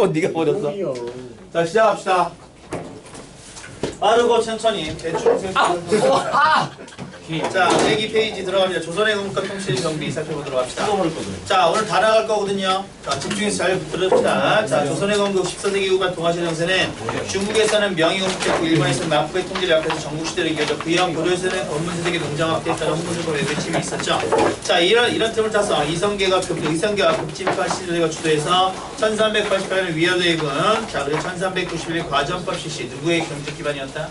네가 버렸어. 자, 시작합시다. 빠르고 천천히 대충 자, 대기 페이지 들어갑니다. 조선의 공과 통실 정비 살펴보도록 합시다. 자, 오늘 다 나갈 거거든요. 자, 집중해서 잘 들읍시다. 자, 조선의 건국 14세기 후반 동아시아 정세는 중국에서는 명의공국됐고 일본에서는 마포의 통제를 약해서 전국시대를 이어졌고요. 고려에서는 권문세대계 농장학대에 따라 홍보조법 외침이 있었죠. 자, 이런 틈을 타서 의성계가 급진파 시대가 주도해서 1388년 위화대군, 자, 그리고 1391년 과전법 실시. 누구의 경제 기반이었다?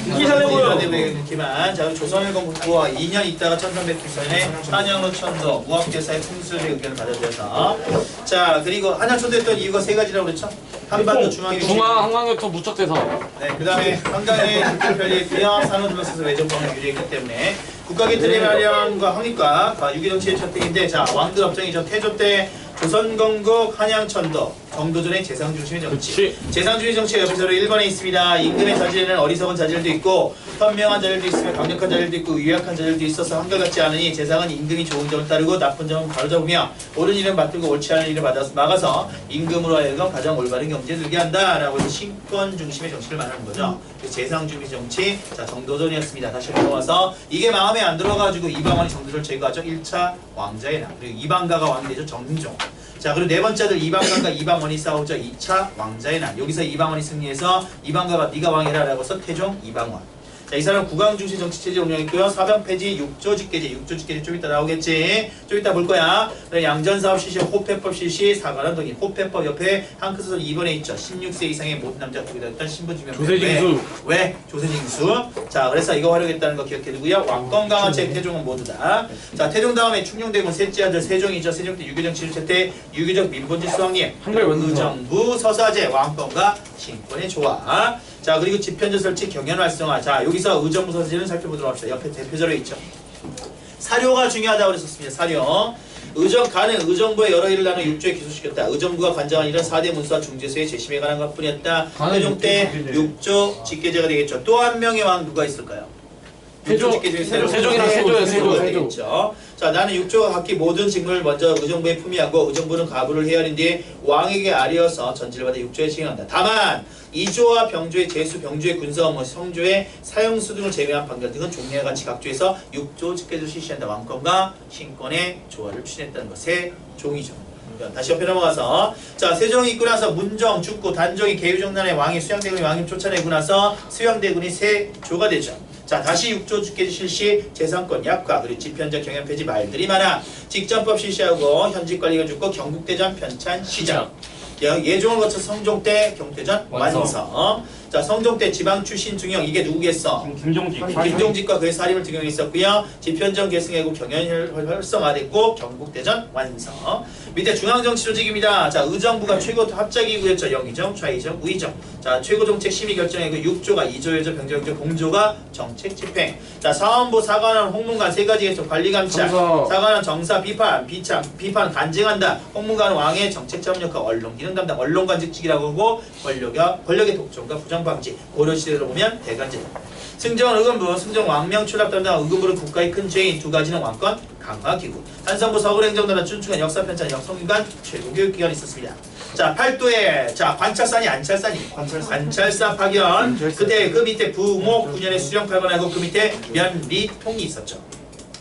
이사대부의 기반. 자, 조선의 건국 후 2년 있다가 1394년에 한양로천도 무학대사의 풍수의 의견을 받아들여서, 자, 그리고 한양천도 했던 이유가 세 가지라고 그랬죠? 한반도 중앙한강교토 무척대사. 네, 그 다음에 한강의 국교 편리했고요. 산업둘러싸서 외정방을 유리했기 때문에 국가기틀의 마련과 확립과 유기정치의 첫등인데, 자, 왕들 업정이죠. 태조 때 조선건국 한양천도 정도전의 재상중심의 정치. 재상중심의 정치가 옆에서 일본에 있습니다. 임금의 자질에는 어리석은 자질도 있고 현명한 자질도 있으며 강력한 자질도 있고 유약한 자질도 있어서 한결같지 않으니 재상은 임금이 좋은 점을 따르고 나쁜 점을 바로잡으며 옳은 일은 받들고 옳지 않은 일을 막아서 임금으로 하여금 가장 올바른 경제를 누리게 한다라고 해서 신권 중심의 정치를 말하는 거죠. 재상중심의 정치, 자, 정도전이었습니다. 다시 돌아와서 이게 마음에 안 들어가지고 이방원이 정도전을 제거하죠. 1차 왕자의 난. 그리고 이방가가 왕이 되죠. 정종. 자, 그리고 네 번째 아들 이방가가 이방원이 싸우죠. 2차 왕자의 난. 여기서 이방원이 승리해서 이방가가 네가 왕이라 라고 해서 태종 이방원. 자, 이 사람은 국왕중시 정치체제 운영했고요. 사병 폐지, 육조직계제 좀 이따 나오겠지. 좀 이따 볼 거야. 양전사업 실시, 호패법 실시, 사관원 동의. 호패법 옆에 한 큰 소설 2번에 있죠. 16세 이상의 모든 남자가 투기되었던 신분증명. 조세징수. 왜? 조세징수. 자, 그래서 이거 활용했다는 거 기억해두고요. 왕권 강화책 태종은 모두다. 자, 태종 다음에 충녕대군 셋째 아들 세종이죠. 세종 때 유교정 치르체 때 유교적 민본질서 왕님. 의정부 서사제, 왕권과 신권의 조화. 자, 그리고 집현전 설치, 경연 활성화. 자, 여기서 의정부 서사제는 살펴보도록 합시다. 옆에 대표자료 있죠. 사료가 중요하다고 그랬었습니다. 사료. 가는 의정부의 여러 일을 나눠 6조에 기소시켰다. 의정부가 관장한 일은 4대 문서와 중재소의 재심에 관한 것뿐이었다. 태종 때 6조 직계제가 되겠죠. 또 한 명의 왕 누가 있을까요? 세종이랑 세조요. 자, 나는 6조가 각기 모든 직무를 먼저 의정부에 품위하고 의정부는 가부를 헤아린 뒤에 왕에게 아뢰어서 전지를 받아 6조에 시행한다. 다만 2조와 병조의 제수, 병조의 군사 업무, 성조의 사형수 등을 제외한 판결 등은 종례와 같이 각조에서 6조 직계제를 실시한다. 왕권과 신권의 조화를 추진했다는 것. 세종이죠. 다시 옆에 넘어가서, 자, 세종이 있고 나서 문정, 죽고, 단종이 계유정난의 왕이 수양대군이 왕님 쫓아내고 나서 수양대군이 세조가 되죠. 자, 다시 6조 직계제 실시, 재산권 약화, 그리고 집현전 경연 폐지 말들이 많아. 직전법 실시하고 현직관리가 죽고 경국대전 편찬 시작. 예종을 거쳐 성종 때 경태전 완성. 자, 성종 때 지방 출신 중형, 이게 누구겠어? 김종직과 그의 사림을 등용했었고요. 집현전 계승하고 경연 활성화됐고 경국대전 완성. 밑에 중앙정치조직입니다. 자, 의정부가 최고 합작기구였죠. 영의정, 좌의정, 우의정. 자, 최고정책 심의 결정하고 6조가 2조여죠. 병정조, 공조가 정책 집행. 자, 사원부, 사관원, 홍문관 세 가지겠죠. 관리감찰. 사관원 정사, 비판 간증한다. 홍문관은 왕의 정책 자문역과 언론 기능 담당. 언론관 직직이라고 하고 권력의 독점과 부정 방지. 고려시대로 보면 대간제다. 승정원 의금부, 승정 왕명 출납 담당. 의금부는 국가의 큰 죄인. 두 가지는 왕권 강화기구. 한성부 서울행정단은 춘추관 역사편찬 역성기관 최고교육기관이 있었습니다. 자, 팔도에, 자, 관찰산이 안찰산이. 관찰사 파견. 그때 그 밑에 부목 9년에 수령팔관하고 그 밑에 면리통이 있었죠.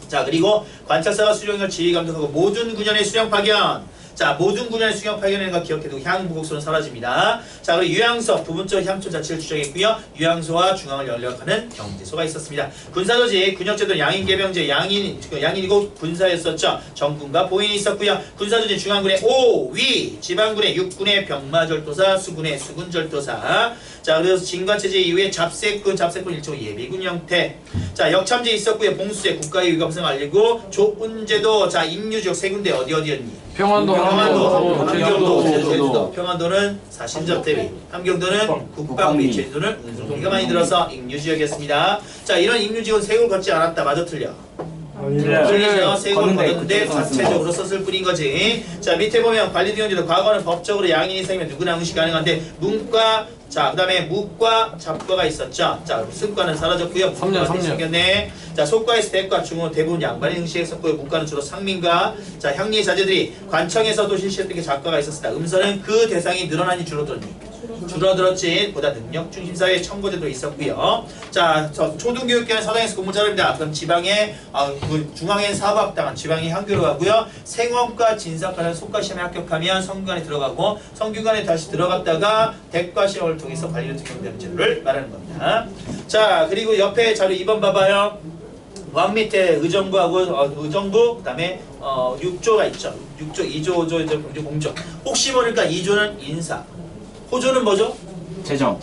자, 그리고 관찰사가 수령을 지휘 감독하고 모든 9년의 수령 파견. 자, 모든 9년의 수령 파견하는 거 기억해두고 향부곡소는 사라집니다. 자, 그리고 유양서, 부분적 향촌 자치를 주장했고요. 유양소와 중앙을 연락하는 경제소가 있었습니다. 군사조직, 군역제도는 양인계병제, 양인이고 군사였었죠. 정군과 보인이 있었고요. 군사조직 중앙군의 오, 위, 지방군의 육군의 병마절도사, 수군의 수군절도사. 자, 그래서 진관체제 이후에 잡세군 일종 예비군 형태. 자, 역참제 있었고요. 봉수제, 국가의 위급성 알리고 조운제도, 자, 임유지역 세 군데 어디였니? 평안도, 함경도, 제주도. 평안도는 사신접 대비, 함경도는 국방비, 제주도는 운송비가 많이 들어서 임유지역이었습니다. 자, 이런 임유지역은 세월 걷지 않았다. 맞아 틀려? 틀리죠. 세금을 걷는데 걷었는데 자체적으로 썼을 뿐인 거지. 자, 밑에 보면 관리등용제도 과거는 법적으로 양인이 생기면 누구나 응시 가능한데 문과 자, 그 다음에 묵과 잡과가 있었죠. 자, 승과는 사라졌고요. 3년. 생겼네. 자, 소과에서 대과 중은 대부분 양반이 응시했었고요. 문과는 주로 상민과 자, 형리 자제들이 관청에서도 실시했던 게 작과가 있었습니다. 음서는 그 대상이 늘어나니 줄어들었니? 줄어들었지. 보다 능력 중심 사회의 청고제도 있었고요. 자, 초등교육계는 서당에서 공부 잘합니다. 그럼 지방에 중앙엔 사법학당은 지방에 향교로 가고요. 생원과 진사과는 소과 시험에 합격하면 성균관에 들어가고 성균관에 다시 들어갔다가 대과 시험을 통해서 관리로 특정되는 제도를 말하는 겁니다. 자, 그리고 옆에 자료 2번 봐봐요. 왕 밑에 의정부하고 의정부 그다음에 6조가 있죠. 6조, 2조, 5조, 5조, 공조. 혹시 모르니까 2조는 인사. 호조는 뭐죠? 재정.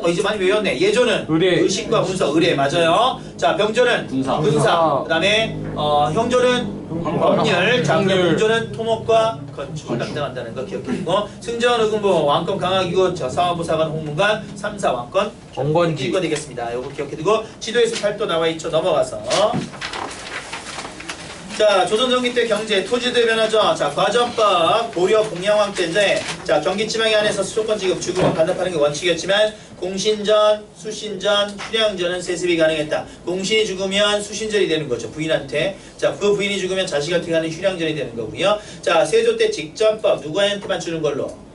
이제 많이 외웠네. 예조는 의례. 의식과 문서, 의례 맞아요. 자, 병조는 군사. 그다음에 형조는 법률, 장려, 공조는 토목과 건축을 담당한다는 거 기억해주고 승전, 의금부, 왕권 강학이고 사원부, 사관, 홍문관, 3사 왕권 정권지. 이거 되겠습니다. 이거 기억해두고 지도에서 8도 나와 있죠. 넘어가서. 자, 조선전기 때 경제, 토지도 변하죠. 자, 과전법, 고려 공양왕 때인데, 자, 경기지방에 한해서 수도권 지급, 주급을 반납하는 게 원칙이었지만, 공신전, 수신전, 휴량전은 세습이 가능했다. 공신이 죽으면 수신전이 되는 거죠. 부인한테. 자, 그 부인이 죽으면 자식한테 가는 휴량전이 되는 거고요. 자, 세조 때 직전법, 누구한테만 주는 걸로?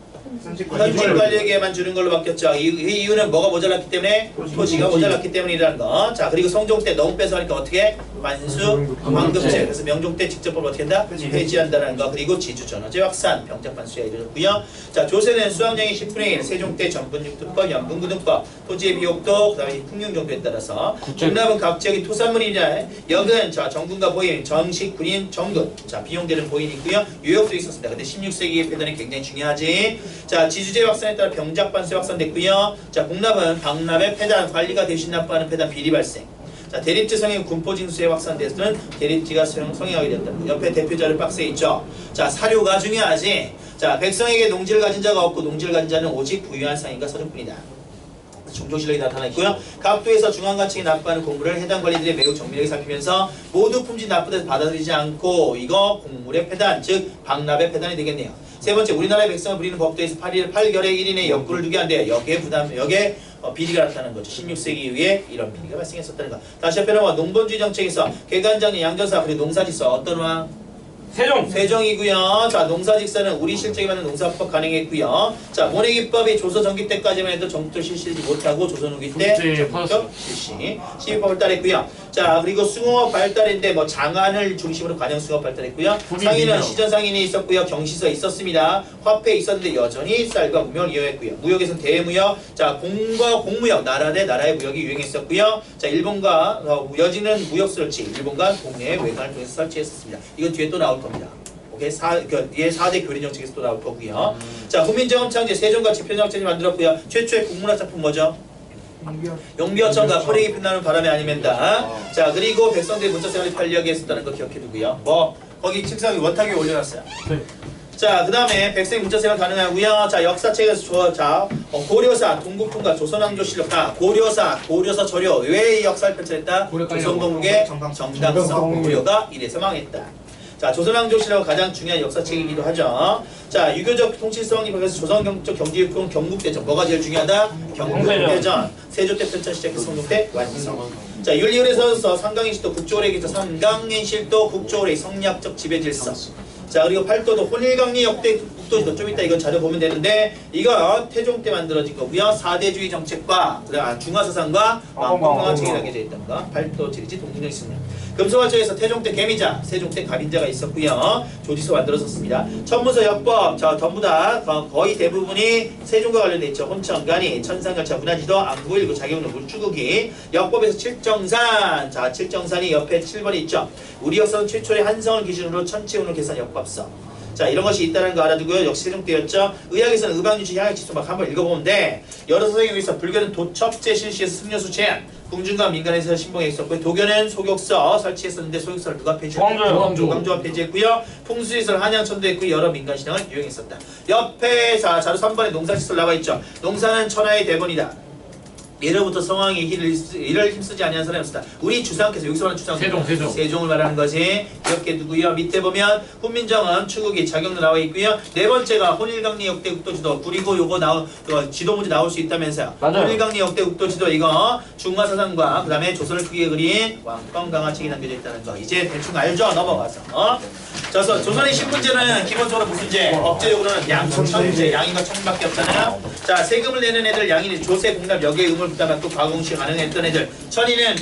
현직관리에게만 주는 걸로 바뀌었죠. 이 이유는 뭐가 모자랐기 때문에? 토지가 모자랐기 때문이라는 거. 자, 그리고 성종 때 너무 뺏어가니까 어떻게? 만수, 황금제. 그래서 명종 때 직접법 어떻게 한다? 폐지한다는 거. 그리고 지주 전화제 확산, 병작반수가 이루어졌고요. 자, 조세는 수확량의 10분의 1, 세종 때 전분육등법, 연분구등법, 토지의 비옥도, 그 다음에 풍경 정도에 따라서. 국납은 각 지역의 토산물이냐, 역은 자 정군과 보인, 정식, 군인, 정군. 자, 비용되는 보인이 있고요. 유역도 있었습니다. 근데 16세기의 패단이 굉장히 중요하지. 자, 지주제 확산에 따라 병작반수 확산됐고요. 자, 공납은 방납의 폐단, 관리가 대신 납부하는 폐단 비리 발생. 자, 대립지 성행 군포징수에 확산됐을 때는 대립지가 성행하게 되었다. 옆에 대표자료 박스에 있죠. 자, 사료가 중요하지. 자, 백성에게 농지를 가진 자가 없고 농지를 가진 자는 오직 부유한 상인과 서적뿐이다. 종조실력이 나타나 있고요. 각도에서 중앙관청이 납부하는 공물을 해당 관리들이 매우 정밀하게 살피면서 모두 품질 납부돼서 받아들이지 않고 이거 공물의 폐단, 즉 방납의 폐단이 되겠네요. 세 번째, 우리나라의 백성을 부리는 법도에서 8결의 1인의 역구를 두게 한대요. 여기에 비리가 나타나는 거죠. 16세기 이후에 이런 비리가 발생했었다는 거. 다시 한번 넘어가. 농번주의 정책에서 개간장리, 양전사, 그리고 농사지서 어떤 왕? 세종이고요. 자, 농사직사는 우리 실적에 맞는 농사법 가능했고요. 자, 모내기법이 조선 전기 때까지만 해도 정부도 실시하지 못하고 조선 후기 때 정부도 실시. 시비법을 따냈고요. 자, 그리고 숭어업 발달인데 뭐 장안을 중심으로 관영숭어업 발달했고요. 상인은 시전상인이 있었고요. 경시서 있었습니다. 화폐 있었는데 여전히 쌀과 무역을 이용했고요. 무역에서는 대무역, 자, 공과 공무역, 나라 대 나라의 무역이 유행했었고요. 자, 일본과 여지는 무역 설치, 일본과 국내의 외관을 통해서 설치했었습니다. 이건 뒤에 또 나올 겁니다. 오케이, 뒤에 4대 교리 정책에서 또 나올 거고요. 자, 훈민정음창제, 세종과 지편정책을 만들었고요. 최초의 국문학 작품 뭐죠? 용비어천가 포레기 빛나는 바람에 아니면다. 자, 그리고 백성들이 문자생활이 편리하게 했었다는 거 기억해두고요. 뭐 거기 책상에 원탁에 올려놨어요. 자, 그 다음에 백성의 문자생활 가능하고요. 자, 역사책에서 고려사, 동국통과 조선왕조실록. 고려사 저려. 왜 이 역사를 펼쳐냈다? 조선건국의 정당성. 고려가 이래서 망했다. 자, 조선왕조실록 가장 중요한 역사책이기도 하죠. 자, 유교적 통치성이 바뀌어서 조선경적 경제육품 경국대전. 뭐가 제일 중요하다? 경국대전. 세조 때 펼쳐 시작해서 성종 때 완성. 자, 윤리을에서 상강인실도 국조례기서 상강인실도 국조례 성리학적 지배질서. 자, 그리고 팔도도 혼일강리 역대 국도지도 좀 이따 이건 자료 보면 되는데 이거 태종 때 만들어진 거고요. 4대주의 정책과 그다음 중화사상과 왕권강화책이라게 되어 있던 거. 팔도 지리지 동국령 승려. 금소활청에서 태종 때 개미자, 세종 때 갑인자가 있었고요. 조지서 만들어졌습니다. 천문서 역법, 자, 전부 다 거의 대부분이 세종과 관련돼 있죠. 혼천간이, 천상열차, 문화지도, 안구일구, 자경록, 물주국이, 역법에서 칠정산, 자, 칠정산이 옆에 7번이 있죠. 우리 역사는 최초의 한성을 기준으로 천체운을 계산 역법서. 자, 이런 것이 있다는 거 알아두고요. 역시 세종 때였죠. 의학에서는 의방유치, 향약지수 막 한번 읽어보면 돼. 여러 선생님이 있어. 불교는 도첩제 실시에서 승려수 제한. 궁중과 민간에서 신봉에 있었고요. 도교는 소격서 설치했었는데 소격서를 누가 폐지했고요? 조광조가 폐지했고요. 풍수시설 한양천도 했고 여러 민간 신앙을 유행했었다. 옆에 자료 3번에 농사시설 나와 있죠. 농사는 천하의 대본이다. 예로부터 성왕이 이를 힘쓰지 아니한 사람이 없었다. 우리 주상께서 여기서 말하는 주상 세종을 말하는 것이 기억해 두고요. 밑에 보면 훈민정음 추국이 자경도 나와 있고요. 네 번째가 혼일강리 역대 국도지도. 그리고 요거 지도 문제 나올 수 있다면서요. 맞아요. 혼일강리 역대 국도지도 이거 중화사상과 그 다음에 조선을 크게 그린 왕권강화책이 남겨져 있다는 거 이제 대충 알죠? 넘어가서 그래서 조선의 신분제는 기본적으로 무슨 제? 법제적으로는 양천제, 양인과 천민밖에 없잖아요. 자, 세금을 내는 애들 양인이 조세, 공납, 여기에 의무를 부담받고 과공시 가능했던 애들. 천인은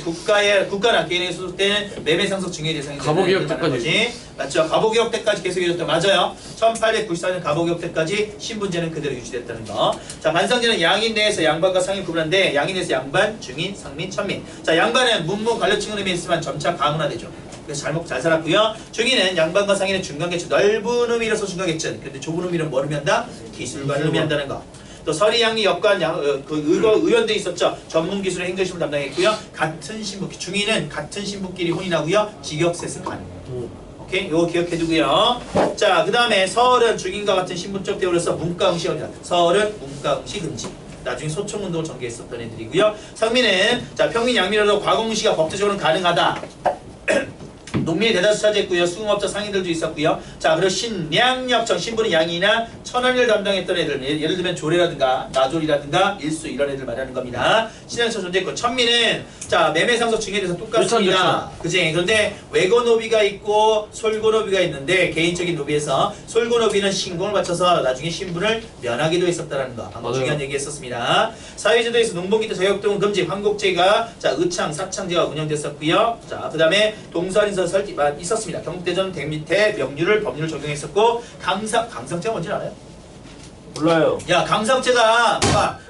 국가나 개인에게 소속된 매매상속 증여 대상이 갑오개혁 때까지. 맞죠? 갑오개혁 때까지 계속 이어졌다. 맞아요. 1894년 갑오개혁 때까지 신분제는 그대로 유지됐다는 거. 자, 만상제는 양인 내에서 양반과 상인 구분하는데 양인에서 양반, 중인, 상민, 천민. 자, 양반은 문무 관료층을 의미했지만 점차 가문화되죠. 그래서 잘 살았고요. 중인은 양반과 상인의 중간계층, 넓은 의미로서 중간계층. 근데 좁은 의미는 뭘 의미한다? 기술관을 의미한다는 거. 또 서리양리 역관 의원들이 있었죠. 전문 기술의 행정심을 담당했고요. 같은 신부 중인은 같은 신부끼리 혼인하고요. 직역세습 가능. 오케이, 요거 기억해두고요. 자, 그 다음에 서울은 중인과 같은 신분적 대우로서 문과응시입니다. 서울은 문과응시 금지. 나중에 소총운동을 전개했었던 애들이고요. 상민은 자 평민 양민으로 과공시가 법제적으로는 가능하다. 농민이 대다수 차지했고요. 수공업자 상인들도 있었고요. 자, 그리고 신량역청 신분은 양이나 천원을 담당했던 애들, 예를 들면 조례라든가 나졸이라든가 일수 이런 애들 말하는 겁니다. 신량청 존재했고 천민은 자 매매상속 증여에 대해서 똑같습니다. 그지? 그런데 외고노비가 있고 솔고노비가 있는데 개인적인 노비에서 솔고노비는 신공을 바쳐서 나중에 신분을 면하기도 했었다는 거. 방금 중요한 얘기했었습니다. 사회제도에서 농번기 때 자격동은 금지, 황곡제가 자 의창, 사창제가 운영됐었고요. 자, 그 다음에 동서인선 설립 있었습니다. 경북대전 대밑에 명률을 법률을 적용했었고 강상제가 뭔지 알아요? 몰라요. 야, 강상제가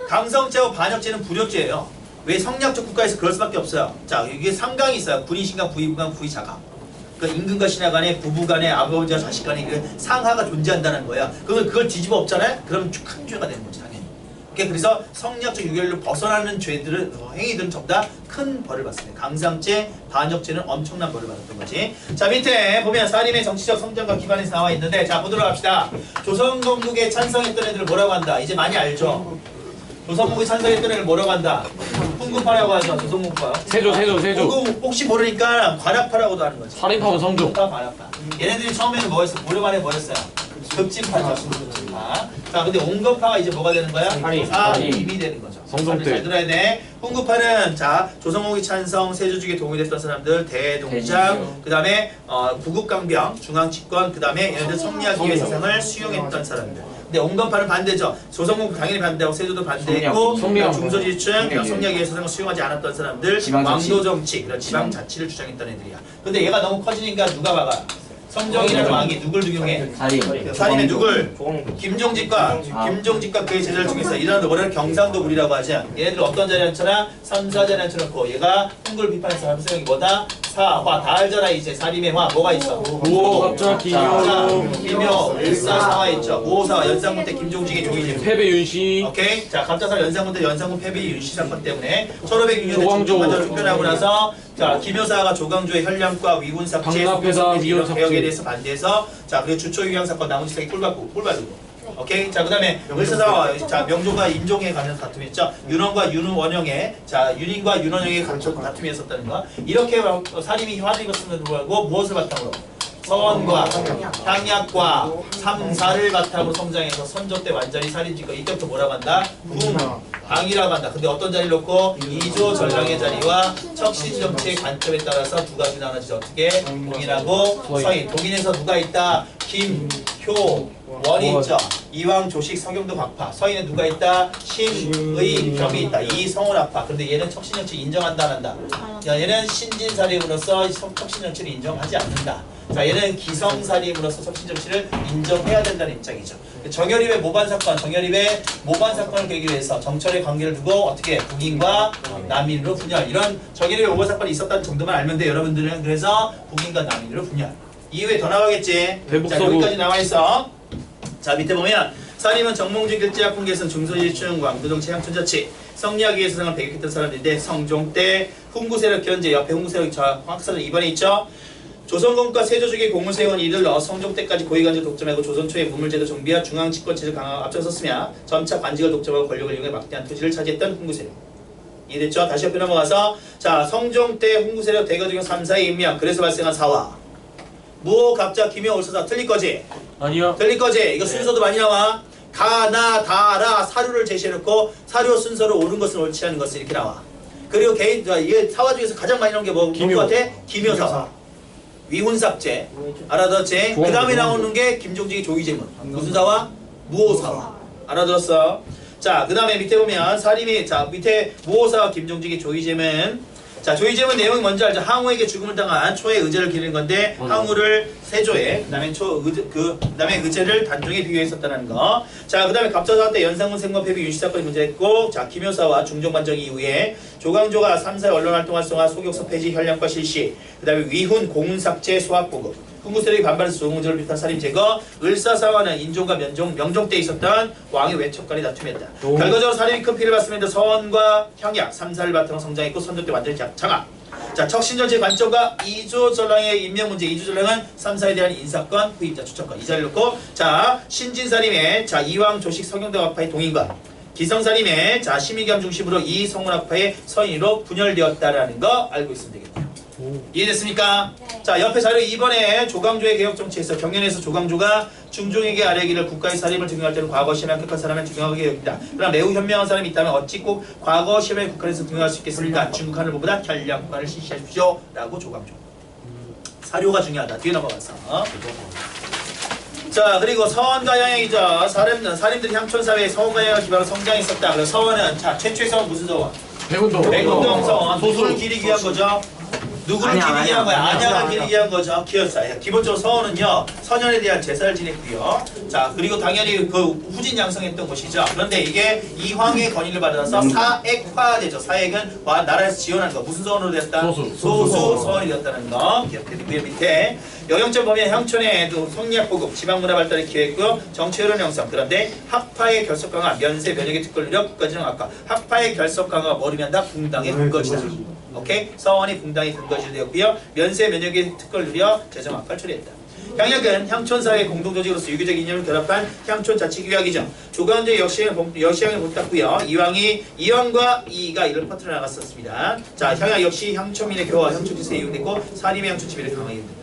강성제와 반역제는 불역제예요. 왜 성리학적 국가에서 그럴 수밖에 없어요. 자, 이게 상강이 있어요. 군인 신강, 부의부강, 부의자강. 그 임금과 신하 간에 부부 간에 아버지와 자식 간에 그 상하가 존재한다는 거야. 그걸 뒤집어 엎잖아요? 그러면 큰 죄가 되는 거지, 당연히. 그래서 성리학적 유결로 벗어나는 죄들은 행위들은 전부 다 큰 벌을 받습니다. 강상죄, 반역죄는 엄청난 벌을 받았던 거지. 자, 밑에 보면 사림의 정치적 성장과 기반에서 나와 있는데 자, 보도록 합시다. 조선건국에 찬성했던 애들을 뭐라고 한다? 이제 많이 알죠? 조선건국에 찬성했던 애를 뭐라고 한다? 훈구파라고 하죠. 조선건국파요. 세조. 혹시 모르니까 관악파라고도 하는 거지. 살인파면 성종. 관악파. 얘네들이 처음에는 뭐였어? 고려반에 뭐였어요? 급진파죠. 급진파. 자, 근데 온건파가 이제 뭐가 되는 거야? 사림이 되는 거죠. 성종 때. 잘 들어야 돼. 훈구파는 자 조선공이 찬성 세조직에 도움이 됐던 사람들 대동장, 그 다음에 구국강병, 중앙집권, 그 다음에 얘네들 성리학기의 세상을 수용했던 사람들. 근데 온건파는 반대죠. 조선공국 당연히 반대하고 세조도 반대했고 중소지층, 성리학기의 세상을 수용하지 않았던 사람들, 왕도정치, 지방자치를 주장했던 애들이야. 근데 얘가 너무 커지니까 누가 막아? 성종이라는 왕이 누굴 등용해? 살인의 누굴? 김종직과 그의 제자들 중에서 이런 뭐를 경상도굴이라고 하지. 얘네들 어떤 자리에 앉혀라? 삼사자리에 앉혀놓고 얘가 훈구를 비판해서 함수형이 뭐다? 사화 다 알잖아. 이제 사림의 화 뭐가 있어? 오, 갑자기 기묘 일사사화 있죠. 모사화 연산군 때 김종직의 종이지. 패배 윤씨. 오케이. 자, 갑자사 연산군 때 연산군 패배 윤씨 사건 때문에 1506년에 조광조 쫓겨나고 나서 자, 김효사가 조광조의 혈량과 위군 삭제, 이런 개혁에 대해서 반대해서 자, 그리고 주초유양 사건 나무지상이 꿀받고. 오케이. 자, 그다음에 을사사와 자 명조가 임종에 관한 다툼이 있죠. 윤원과 윤원영의 자 윤인과 윤원영의 다툼이 있었다는 거. 이렇게 살림이 화를 입었음에도 불구하고 무엇을 바탕으로? 서원과 향약과 삼사를 바탕으로 성장해서 선조 때 완전히 살인지고 이때부터 뭐라고 한다? 방이라고 한다. 근데 어떤 자리를 놓고 이조 전랑의 자리와 척신정치의 관점에 따라서 두 가지 나눠지죠. 어떻게? 동인하고 서인. 동인에서 누가 있다? 김효원이 있죠. 이왕 조식 서경도 박파. 서인에 누가 있다? 심의 겸이 있다. 이성훈학파. 그런데 얘는 척신정치 인정한다 안 한다? 얘는 신진사림으로서 척신정치를 인정하지 않는다. 자, 얘는 기성사림으로서 척신정치를 인정해야 된다는 입장이죠. 정여립의 모반사건을 계기로 해서 정철의 관계를 두고 어떻게 북인과 남인으로 분열, 이런 정여립의 모반사건이 있었다는 정도만 알면 돼. 여러분들은. 그래서 북인과 남인으로 분열. 이후에 더 나가겠지. 자, 여기까지 나와있어. 자, 밑에 보면 사림은 정몽준 길지학풍계선 중소지층 왕도동 체양천자치 성리학위의 세상을 배격했던 사람들인데 성종 때 훈구세력 견제 옆에 훈구세력 학사전 2번에 있죠. 조선건국과 세조직의 공무세원 이들러 성종 때까지 고위관직을 독점하고 조선 초의 문물제도 정비와 중앙집권체제를 강화하고 앞장섰으며 점차 관직을 독점하고 권력을 이용해 막대한 토지를 차지했던 훈구세력. 이해됐죠? 다시 옆에 넘어가서 자 성종 때 홍구세력 대거중 3사의 임명 그래서 발생한 사화 무호 갑자 기묘 올서사 틀릴 거지? 아니요. 틀릴 거지? 이거 순서도 많이 나와. 가나 다라 사료를 제시해놓고 사료 순서로 옳은 것은 옳지 않은 것은 이렇게 나와. 그리고 개인 이게 사화 중에서 가장 많이 나오는 게 뭐 것 같아? 기묘사화. 위훈삭제. 알아들었지? 그 다음에 나오는 게 김종직의 조의제문. 무슨 사화? 무호사화. 알아들었어? 자, 그 다음에 밑에 보면 사림이 자 밑에 무호사와 김종직의 조의제문. 자, 조의제문 내용이 뭔지 알죠? 항우에게 죽음을 당한 초의 의제를 기리는 건데 항우를 세조에 그다음에 의제를 단종에 비교했었다는 거. 자, 그다음에 갑자사화 때 연산군 생모 폐비 윤씨 사건이 문제됐고, 자 기묘사와 중종반정 이후에 조광조가 3사의 언론 활동 활성화, 소격서 폐지, 현량과 실시, 그다음에 위훈 공훈 삭제, 소학 보급. 흥부 세력이 반발해서 조공조를 비롯한 살인 제거, 을사사화는 인종과 명종 때 있었던 왕의 외척 간의 다툼이었다. 결과적으로 살인이 큰 피해를 봤음에도 서원과 향약, 3사를 바탕으로 성장했고 선조 때 완전히 장악. 자, 척신전체의 관점과 이조전랑의 임명 문제. 이조전랑은 3사에 대한 인사권, 후임자 추천권 이 자리를 놓고, 자 신진사림의 자 이왕 조식 서경대 학파의 동인과 기성사림의 자 심의겸 중심으로 이 성원 학파의 서인으로 분열되었다라는 거 알고 있으면 되겠네요. 이해됐습니까? 네. 자, 옆에 자료 2번에 조광조의 개혁정치에서 경연에서 조광조가 중종에게 아뢰기를 국가의 사립을 등용할 때는 과거 시험에 합격한 사람을 등용하게 여긴다. 그러나 매우 현명한 사람이 있다면 어찌 꼭 과거 시험에 국한에서 등용할 수 있겠습니까? 중국 하늘보다 전략관을 실시하십시오. 라고 조광조. 사료가 중요하다. 뒤에 넘어가서. 자, 그리고 서원과 양양이죠. 사림들이 향촌사회에 서원과 양양을 기반으로 성장했었다. 그래서 서원은 자 최초의 서원 무슨 서원? 백운동 서원. 누구를 기리기 위한 거죠? 누구를 기리기 위한 거야? 안양을 기리기 위한 거죠. 기어사. 기본적으로 서원은요 선현에 대한 제사를 지냈고요. 자, 그리고 당연히 그 후진 양성했던 것이죠. 그런데 이게 이황의 건의를 받아서 사액화되죠. 사액은 나라에서 지원하는 거. 무슨 서원으로 됐다? 소수 서원이 되었다는 거. 기억해두고요. 밑에 영역점 보면 향촌의 성리학 보급, 지방문화 발달을 기획했고요. 정치여론 형성. 그런데 학파의 결속 강화, 면세 면역의 특권 누력, 국가지정 악화. 학파의 결속 강화가 뭐르면 다 붕당의 근거지다. 오케이? 서원이 붕당의 근거지가 되었고요. 면세 면역의 특권을 누려 재정 악화를 처리했다. 향약은 향촌사회 공동조직으로서 유교적 이념을 결합한 향촌 자치규약이죠. 조광조의 역시향을 본땄고요. 이왕과 이가 이를 퍼뜨려 나갔었습니다. 자, 향약 역시 향촌민의 교화, 향촌지세에 이용됐고 사림의 향촌 지배를 강하게 이용됐다.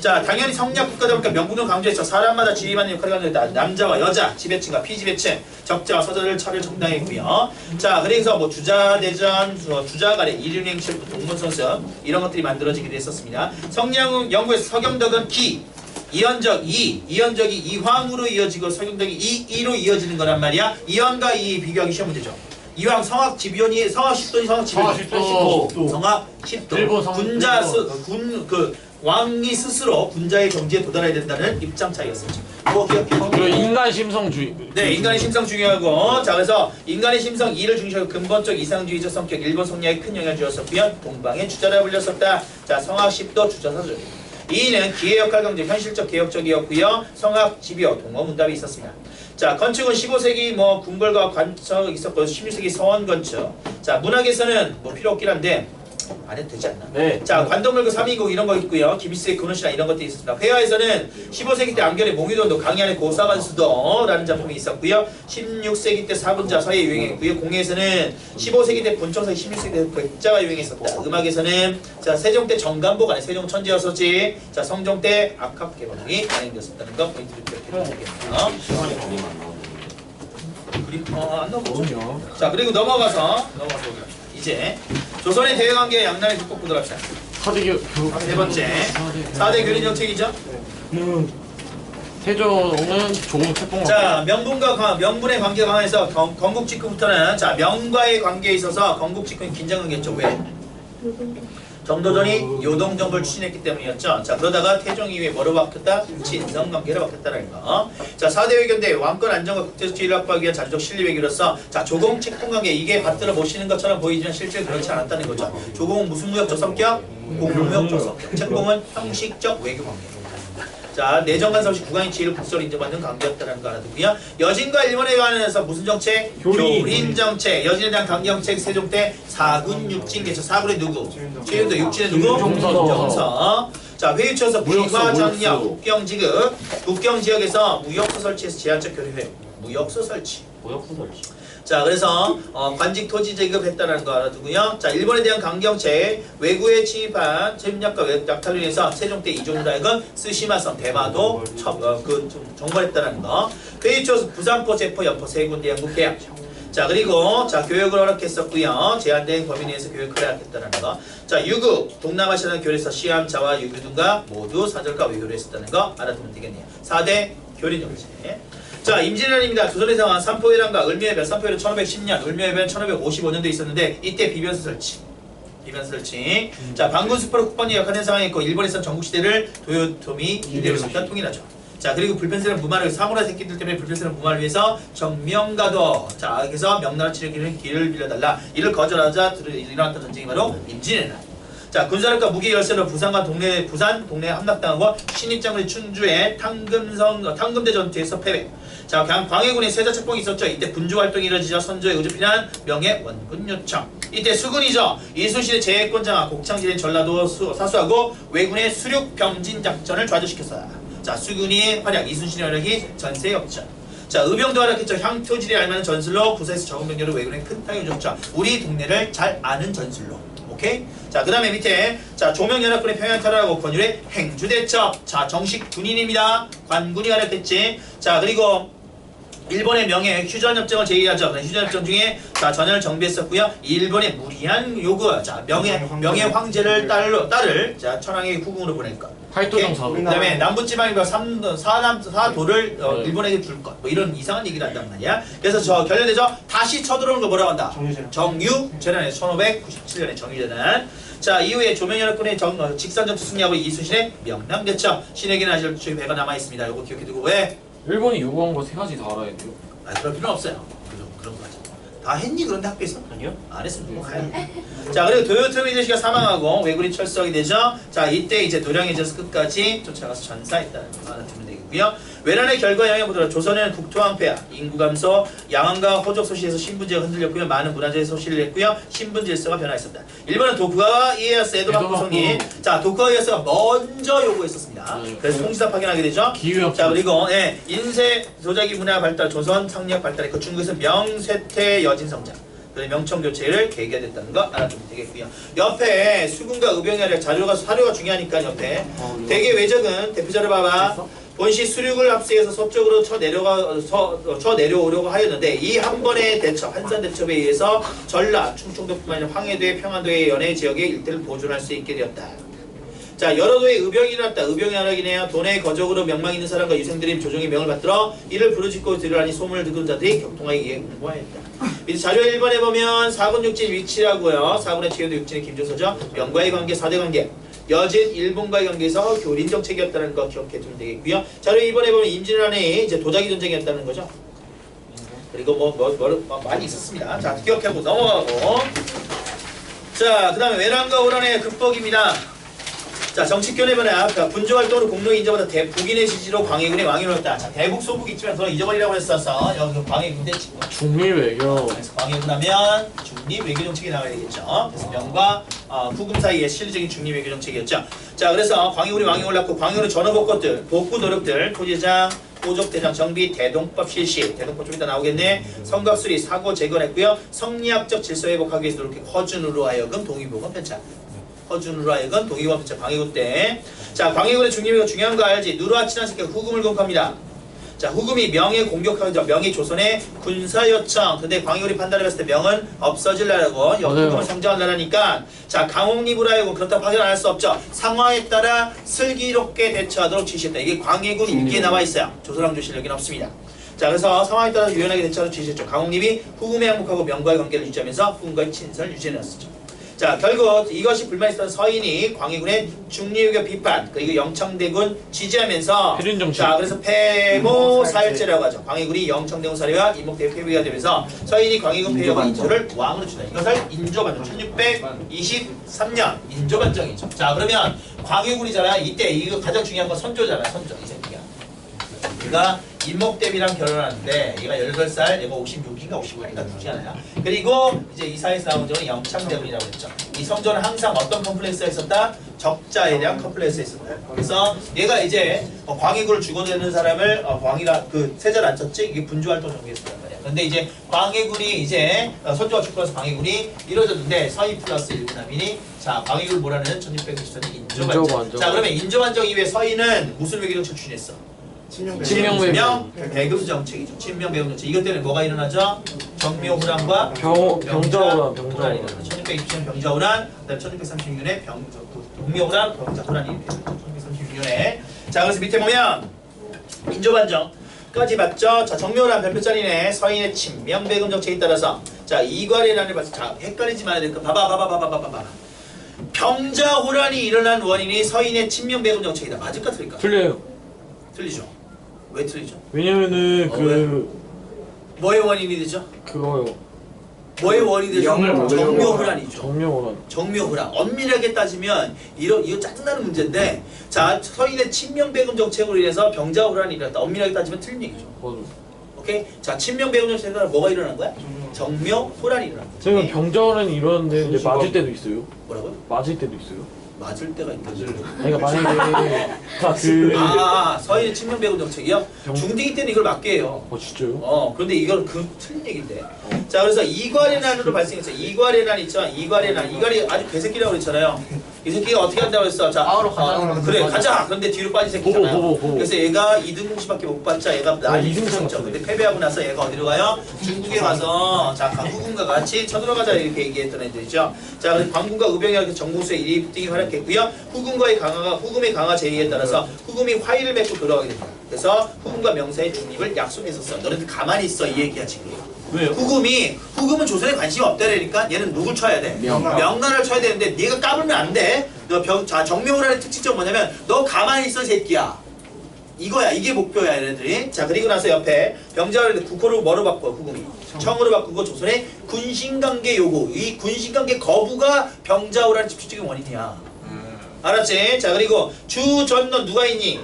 자, 당연히 성략 국가다 보니까 명분을 강조해서 사람마다 지휘하는 역할이 강조됐다. 남자와 여자, 지배층과 피지배층, 적자와 서자를 차를 정당했고요. 자, 그래서 뭐 주자대전, 주자간의 일윤행실, 동문선습 이런 것들이 만들어지기도 했었습니다. 성략 연구에서 서경덕은 기, 이연적이 이황으로 이어지고 서경덕이 이로 이어지는 거란 말이야. 이황과 이 비교하기 시험 문제죠. 이왕 성악 지변이 성악 10도니 성악 지변이 10도. 성악 10도. 왕이 스스로 군자의 경지에 도달해야 된다는 입장 차이였었죠. 뭐 기억해? 인간 심성주의. 네, 인간의 심성 중요하고, 자 그래서 인간의 심성 2를 중시하고 근본적 이상주의적 성격 일본 성리학에 큰 영향을 주었었고요. 동방의 주자라 불렸었다. 자, 성악 10도 주자사절. 2는 기회 역할 경제 현실적 개혁적이었고요. 성악 지비어 동어 문답이 있었습니다. 자, 건축은 15세기 뭐 궁궐과 관청 있었고 16세기 서원 건축. 자, 문학에서는 뭐 필요 없긴 한데 안 해도 되지 않나? 네. 자, 관동물고 3인국 이런 거 있고요. 김일수의 근원시나 이런 것들이 있었습니다. 회화에서는 15세기 때 안견의 몽유돈도 강의안의 고사관수도라는 작품이 있었고요. 16세기 때 사분자 서예 유행했고요. 공예에서는 15세기 때 본청사기, 16세기 때 백자가 유행했었다. 음악에서는 자, 세종 때 정간복 안에 세종 천지였었지. 자, 성종 때 악합 개방이 단행되었었다는 거 포인트를 기억해 주시겠네요. 그림 안 넘어오죠. 자, 그리고 넘어가서 이제 조선의 대외관계 양날의 국법 보도록 합시다. 세 번째 4대 교린 정책이죠. 태조는 조공 태풍. 자, 명분의 관계 강화해서 건국 직후부터는 자 명과의 관계에 있어서 건국 직후는 긴장하겠죠. 왜? 정도전이 요동정벌 추진했기 때문이었죠. 자, 그러다가 태종 이후에 뭐로 바뀌었다? 친성관계로 바뀌었다는 거. 자, 4대 외교인데 왕권 안정과 국제적 지위를 확보하기 위한 자주적 신리 외교로서 자, 조공 책봉관계 이게 받들어 보시는 것처럼 보이지만 실제로 그렇지 않았다는 거죠. 조공은 무슨 무역적 성격? 공무역적 성격. 책봉은 형식적 외교관계. 자, 내정간 서울시 국왕의 지위를 국서로 인정받는 관계였다는 거 알아두고요. 여진과 일본에 관해서 무슨 정책? 교린 정책. 여진에 대한 관계 정책 세종 때 4군 6진 개최. 4군의 누구? 최윤도 6진의 누구? 정서. 자, 회의 쳐서 비과 장려 국경 지급. 국경 지역에서 무역소 설치해서 제한적 교류회. 무역소 설치. 고역수설지. 자, 그래서 관직 토지 제급했다는 거 알아두고요. 자, 일본에 대한 강경책, 외구에 침입한 침략과 약탈로 인해서 세종 때 이종으로 하여금 스시마섬, 대마도 정벌했다는 거. 회의 초 부산포, 제포, 연포 세 군데 영국 계약. 자, 그리고 자 교육을 허락했었고요. 제한된 범위 내에서 교육을 허락했다는 거. 자, 유구 동남아시아는 교류에서 시암, 자와 유교 등과 모두 사절과 외교를 했었다는 거 알아두면 되겠네요. 4대 교리 정책. 자, 임진왜란입니다. 조선의 상황 삼포해란과 을묘해변, 삼포해란 1510년, 을묘해변 1555년도에 있었는데 이때 비변수 설치. 자, 방군수포로 국방에 역할된 상황이 있고 일본에서 전국시대를 도요토미 히데요시가 통일하죠. 자, 그리고 불펜스런 무마를 사무라이 새끼들 때문에 불펜스런 무마를 위해서 정명가도. 자, 그래서 명나라 치르기는 길을 빌려달라. 이를 거절하자 일어났던 전쟁이 바로 임진왜란. 자, 군사력과 무기 열세로 부산 동네에 함락당하고 신입장군이 춘주의 탕금대 전투에서 패배. 자, 광해군의 세자 책봉이 있었죠. 이때 군주 활동이 이뤄지자 선조의 의주피난 명예 원군 요청. 이때 수군이죠. 이순신의 제해권장하 곡창지린 전라도 사수하고 왜군의 수륙 병진 작전을 좌조시켰어요. 자, 수군이 활약, 이순신의 활약이 전세역전. 자, 의병도 활약했죠. 향토질이 알만한 전술로 부사에서 적은 병력을 왜군에 큰 타격을 줬죠. 우리 동네를 잘 아는 전술로. 오케이? 자, 그 다음에 밑에 자 조명연합군의 평양 탈환하고 권율의 행주대첩. 자, 정식 군인입니다. 관군이 활약했지. 자, 그리고 일본의 명예 휴전협정을 제의하죠. 휴전협정 중에 자 전열을 정비했었고요. 일본의 무리한 요구. 자, 명예 황제를 딸을 자 천황의 후궁으로 보낼 것. 팔도정 사도. 그다음에 남부지방의 사도를 일본에게 줄 것. 뭐 이런 이상한 얘기를 한단 말이야. 그래서 저 결렬되죠. 다시 쳐들어오는 거 뭐라고 한다? 정유재난에 1597년에 정유재난. 자, 이후에 조명연합군의 직선전투 승리하고 이순신의 명랑대첩. 신에게는 아직 저기 배가 남아 있습니다. 이거 기억해두고. 왜? 일본이 요구한 거 3가지 다 알아야 돼요. 아, 그럴 필요는 없어요. 그런 거지. 다 했니? 그런데 학교에서? 아니요? 안 했으면 가요. 자, 그리고 도요토미 히데요시가 사망하고 왜군이 철수하게 되죠. 자, 이때 이제 노량해져서 끝까지 쫓아가서 전사했다는 거 알아두면 되겠고요. 외란의 결과 영향을 보더라도 조선에는 국토왕폐화, 인구 감소, 양안과 호적 소실에서 신분제가 흔들렸고요. 많은 문화재 소실을 했고요. 신분 질서가 변화했습니다. 일본은 도쿠가와 이에야스 에도막 구성이 자, 도쿠가와 이에야스가 먼저 요구했었습니다. 그래서 통치사 파견하게 되죠. 자, 그리고 인쇄 도자기 문화 발달, 조선 상력 발달했고 중국에서 명쇠퇴 여진 성장. 명청 교체를 계기가 됐다는 거 알아두면 되겠고요. 옆에 수군과 의병이 아니라 사료가 중요하니까 옆에 대개 외적은 대표자를 봐봐. 본시 수륙을 합세해서 서쪽으로 쳐내려오려고 하였는데 이 한 번의 대첩, 한산 대첩에 의해서 전라, 충청도뿐만 아니라 황해도의 평안도의 연해 지역의 일대를 보존할 수 있게 되었다. 자, 여러 도의 의병이 일어났다. 의병이 하락이네요. 돈의 거적으로 명망 있는 사람과 유생들이 조정의 명을 받들어 이를 부르짖고 들으라니 소문을 듣는 자들이 격통하게 공부하였다. 밑에 자료 1번에 보면 4군 육진 위치라고요. 4군의 최현도 육진의 김조서죠. 명과의 관계, 4대 관계. 여진 일본과의 관계에서 교린 정책이었다는 거 기억해 두면 되겠고요. 자료 2번에 보면 임진왜란이 이제 도자기 전쟁이었다는 거죠. 그리고 많이 있었습니다. 자, 기억하고 넘어가고. 자, 그 다음에 외란과 호란의 극복입니다. 자, 정치권의 변화, 군주활동으로 공동이 인정받아 북인의 지지로 광해군의 왕이 되었다. 자, 대북 소북 있지만 그걸 잊어버리라고 했었어. 여기 광해군대 친구. 중립 외교. 그래서 광해군 하면 중립 외교 정책이 나와야 되겠죠. 그래서 명과 후금 사이의 실질적인 중립 외교 정책이었죠. 자, 그래서 광해군이 왕이 올랐고 광해군의 전후복권들, 복구 노력들, 토지장, 호족대장 정비, 대동법 실시, 대동법 좀 이따 나오겠네. 성곽수리, 사고 재건했고요. 성리학적 질서 회복하기 위해서 이렇게 허준으로 하여금 동의보건 편찬. 허준으로 하여금 동의보건 편찬 광해군 때. 자, 광해군의 중립이가 중요한 거 알지? 누르와 친한 새끼가 후금을 공격합니다. 자, 후금이 명에 공격하죠. 명이 조선의 군사 요청. 근데 광해군이 판단해봤을 때 명은 없어질 나라고 후금을 상정할 나라니까 자, 강홍립으로 하여금 그렇다고 파견 안 할 수 없죠. 상황에 따라 슬기롭게 대처하도록 지시했다. 이게 광해군 일기에 나와 있어요. 조선왕조 실력에는 없습니다. 자, 그래서 상황에 따라 유연하게 대처하도록 지시했죠. 강홍립이 후금에 항복하고 명과의 관계를 유지하면서 후금과의 친선을 유지해놨었죠. 자, 결국 이것이 불만있었던 서인이 광해군의 중립외교 비판 그리고 영창대군 지지하면서 자, 그래서 폐모사열제라고 하죠. 광해군이 영창대군 사례와 임목대 폐위가 되면서 서인이 광해군 폐위와 인조를 왕으로 준다. 이것을 인조반정 1623년 인조반정이죠. 자, 그러면 광해군이잖아. 이때 이거 가장 중요한 건 선조잖아. 선조 이 새끼가. 얘가 임목대비랑 결혼하는데 얘가 18살, 얘가 56인가 55인가 둘 중 하나야. 그리고 이제 이사에서 나온 적은 영창대군이라고 했죠. 이 성조는 항상 어떤 컴플렉스가 있었다? 적자에 대한 컴플렉스가 있었다. 그래서 얘가 이제 광해군을 죽어내는 사람을 광이라 그 세자를 안 쳤지? 이게 분주활동 정비했었단 말이야. 그런데 이제 광해군이 이제 선조가 죽고 나서 광해군이 이루어졌는데 서희 플러스 일군함이니 자 광해군 뭐라는 1694년 인조반정. 자 그러면 인조반정 이후에 서희는 무슨 외교정책 추진했어? 친명 배금 정책이죠. 친명 배금 정책. 이것 때문에 뭐가 일어나죠? 정묘호란과 병자호란. 1627년 병자호란, 그다음 1636년에 동묘호란, 병자호란이 1636년에. 자 그래서 밑에 보면 인조반정까지 봤죠. 자 정묘호란 별표짜리네. 서인의 친명 배금 정책에 따라서 자 이괄해란을 봐서 자 헷갈리지 말아야 될 거. 봐봐. 병자호란이 일어난 원인이 서인의 친명 배금 정책이다. 맞을까 틀릴까? 틀려요. 틀리죠. 왜 틀리죠? 왜냐면은 뭐의 원인이 되죠? 그거요. 뭐의 원인이 되죠? 정묘호란이죠. 정묘호란. 정묘호란. 엄밀하게 따지면 이거 짜증나는 문제인데 자 서인의 친명배금 정책으로 인해서 병자호란이 일어났다. 엄밀하게 따지면 틀린 얘기죠. 맞아. 오케이? 자 친명배금 정책에 따라 뭐가 일어난 거야? 정묘호란이 일어난 거야. 제가 병자호란이 일어났는데 근데 맞을 때도 있어요. 뭐라고요? 맞을 때도 있어요. 맞을 때가 있다. 그러니까 만약에 서인의 친명배금 정책이요? 중딩이 때는 이걸 맞게 해요. 진짜요? 그런데 이건 그 틀린 얘기인데. 자, 그래서 이괄해난으로 발생했어요. 이괄해난 있죠? 이괄해난. 이괄이 아주 개새끼라고 그랬잖아요. 이 새끼가 어떻게 한다고 했어? 자, 그래, 가자. 그런데 뒤로 빠진 새끼잖아요. 보고. 그래서 얘가 2등 공시밖에 못 받자. 얘가 이등 공시죠. 근데 패배하고 나서 얘가 어디로 가요? 중국에 가서 자, 광구군과 같이 쳐들어가자 이렇게 얘기했던 애들이죠. 자, 그래서 광군과 의병이 이렇게 정보수의 1등이 활약했고요. 후금의 강화 제의에 따라서 후금이 화의를 맺고 돌아가게 됩니다. 그래서 후금과 명사의 중립을 약속했었어. 너네들 가만히 있어 이 얘기야 지금. 왜요? 후금은 조선에 관심이 없다라니까 얘는 누굴 쳐야 돼? 명나라를 쳐야 되는데 네가 까불면 안 돼. 자 정묘호란의 특징점 뭐냐면 너 가만히 있어 새끼야. 이거야. 이게 목표야 얘네들이. 자 그리고 나서 옆에 병자호란을 국호로 뭐로 바꿔 후금이? 청으로 바꾸고 조선의 군신관계 요구. 이 군신관계 거부가 병자호란의 집중적인 원인이야. 알았지? 자 그리고 주전론 누가 있니?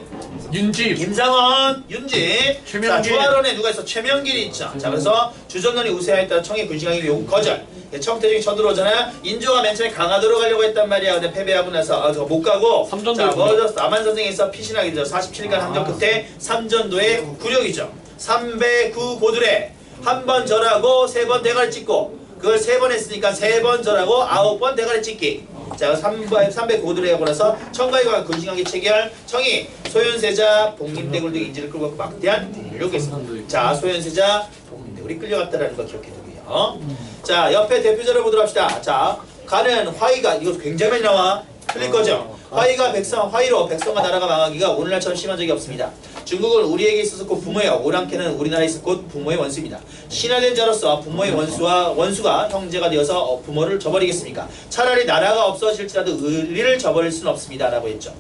윤집, 김상원, 윤집. 최명길. 자 주화론에 누가 있어? 최명길이 있죠. 자 그래서 주전론이 우세하에 따라 청의 군신관계 요구 거절. 청태중이 쳐들어오잖아요. 인조가 맨 처음에 강화도로 가려고 했단 말이야. 근데 패배하고 나서 못 가고 자 먼저 남한선생에서 피신하게 되죠. 47일간 항전 끝에 삼전도의 구력이죠. 309 고들에 한 번 절하고 3번 대가리 찍고 그걸 3번 했으니까 3번 절하고 9번 대가리 찍기. 자 300 고들에 하고 나서 청과에 관한 군신관계 체결. 청이 소현세자, 복림대굴 등 인지를 끌고 막대한 군력이 있습니다. 자 소현세자, 복림대굴이 끌려갔다라는 거 기억해두고요. 자 옆에 대표자를 보도록 합시다. 자 가는 화의가 이거 굉장히 많이 나와. 틀릴 거죠? 화의로 백성과 나라가 망하기가 오늘날처럼 심한 적이 없습니다. 중국은 우리에게 있어서 곧 부모예요. 오랑캐는 우리나라에 있어서 곧 부모의 원수입니다. 신하된 자로서 부모의 원수가 형제가 되어서 부모를 저버리겠습니까? 차라리 나라가 없어질지라도 의리를 저버릴 수는 없습니다. 라고 했죠.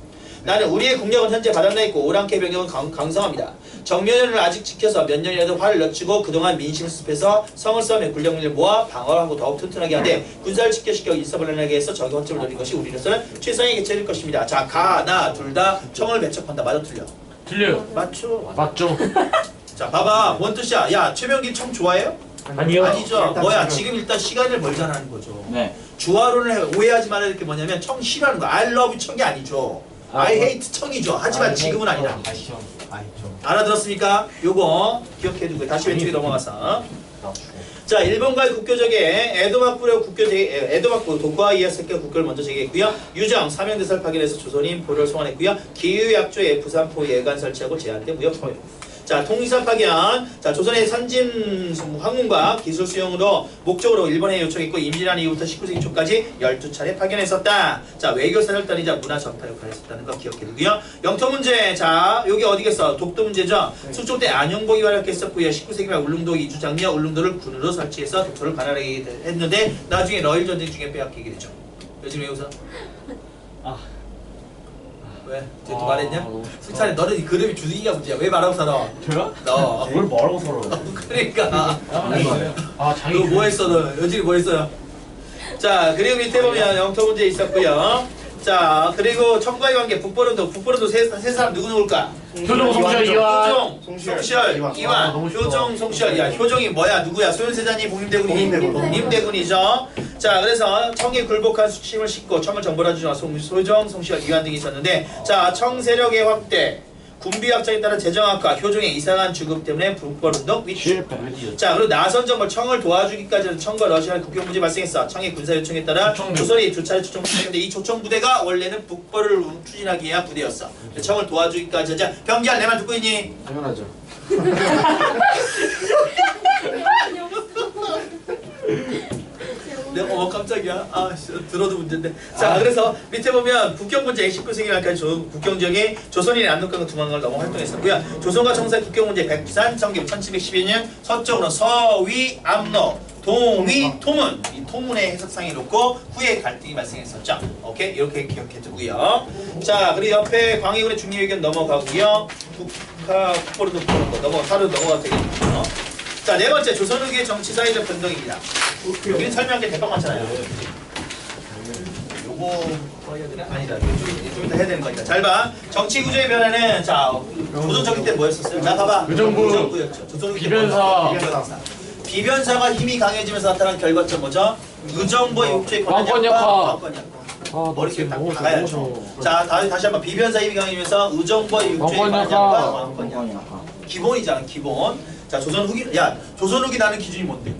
나는 우리의 국력은 현재 바닥나 있고 오랑캐 병력은 강성합니다. 정면을 아직 지켜서 몇 년이라도 화를 늦추고 그동안 민심을 습해서 성을 쌓으며 군력을 모아 방어하고 더욱 튼튼하게 하되 군사를 지켜시켜 일사불란하게 해서 적의 허점을 노린 것이 우리로서는 최상의 개체일 것입니다. 자, 나 둘 다 청을 배척한다. 맞아 틀려? 틀려요. 맞죠. 자, 봐봐. 뭔 뜻이야? 야, 최명길 청 좋아해요? 아니요. 아니죠. 뭐야? 지금 일단 시간을 멀자라는 거죠. 네. 주화론을 오해하지 말아야 될 게 뭐냐면 청 싫어하는 거. I love 청이 아니죠. I hate 청이죠. 하지만 지금은 아니다. 알아들었습니까? 요거 기억해두고 다시 왼쪽에 넘어가서 자 일본과의 국교적에 에도막부 도쿠와 이에야스키가 국교를 먼저 제기했고요. 유정 사명대사를 파견해서 조선인 포로를 송환했고요. 기후약조에 부산포 예관 설치하고 제한된 무역 허용. 자 통일사 파견. 자 조선의 선진 항공과 기술 수용으로 목적으로 일본에 요청했고 임진왜란 이후부터 19세기 초까지 12차례 파견했었다. 자 외교 사절단이자 문화 전파 역할을 했었다는 거 기억해두고요. 영토 문제. 자 여기 어디겠어? 독도 문제죠. 숙종 때 안용복이 활약했었고요. 19세기 말 울릉도 이주장려 울릉도를 군으로 설치해서 독도를 관할하게 했는데 나중에 러일 전쟁 중에 빼앗기게 되죠. 요즘 왜 웃어? 왜? 쟤 또 말했냐? 승찬이 너는 그림이 주둥이가 문제야. 왜 말하고 살아? 저요? 너. 뭘 말하고 살아요? 그러니까. 장이. 너 뭐 했어? 너 여진이 뭐 했어요? 자 그리고 밑에 보면 영토 문제 있었고요. 자 그리고 청과의 관계 북보론도 세 사람 누굴까? 효정, 송시열, 이완. 효정, 송시열, 이완. 효정, 송시열. 야 효정이 뭐야? 누구야? 소현세자니 복림대군이죠. 자 그래서 청이 굴복한 수침을 싣고 청을 정벌해주는 효정, 송시열, 이완 등이 있었는데 자 청 세력의 확대. 군비학자에 따른 재정학과 효종의 이상한 주급 때문에 북벌운동 위축. 실패. 자, 그리고 나선 정벌 청을 도와주기까지는 청과 러시아의 국경 문제 발생했어. 청의 군사 요청에 따라 초청부. 조선이 두 차례 초청부대인데 이 초청부대가 원래는 북벌을 추진하기 위한 부대였어. 청을 도와주기까지 하자. 병기야 내 말 듣고 있니? 당연하죠. 내가 깜짝이야. 아, 들어도 문제인데. 자, 그래서 밑에 보면 국경 문제 19세기 말까지 국경 지역에 조선인의 압록강과 두만강을 넘어 활동했었고요. 조선과 청사의 국경 문제 백두산, 청계 1712년 서쪽으로 서위, 압록, 동위, 토문. 이 토문의 해석상에 놓고 후에 갈등이 발생했었죠. 오케이? 이렇게 기억해 두고요. 자, 그리고 옆에 광해군의 중립의견 넘어가고요. 국보로 보는 거 넘어가도 되겠죠. 자, 네 번째 조선 후기의 정치 사회적 변동입니다. 여기는 설명할 게 대박 많잖아요. 요거 해야 되나? 아니다. 좀 이따 해야 되는 거니까. 잘 봐. 정치 구조의 변화는 자 조선 전기 때 뭐였었어요? 나 봐봐. 의정부. 의정부였죠. 조선 후기 때 비변사. 뭐였어? 비변사. 비변사가 힘이 강해지면서 나타난 결과점 뭐죠? 의정부의 욕조의 왕권 약화. 왕권 약화. 아, 머릿속에 딱 너무 박아야죠. 자, 다시 한번 비변사 힘이 강해지면서 의정부의 욕조의 왕권 약화. 왕권 약화. 기본이잖아, 기본. 자, 조선 후기, 야, 조선 후기 나는 기준이 뭔데?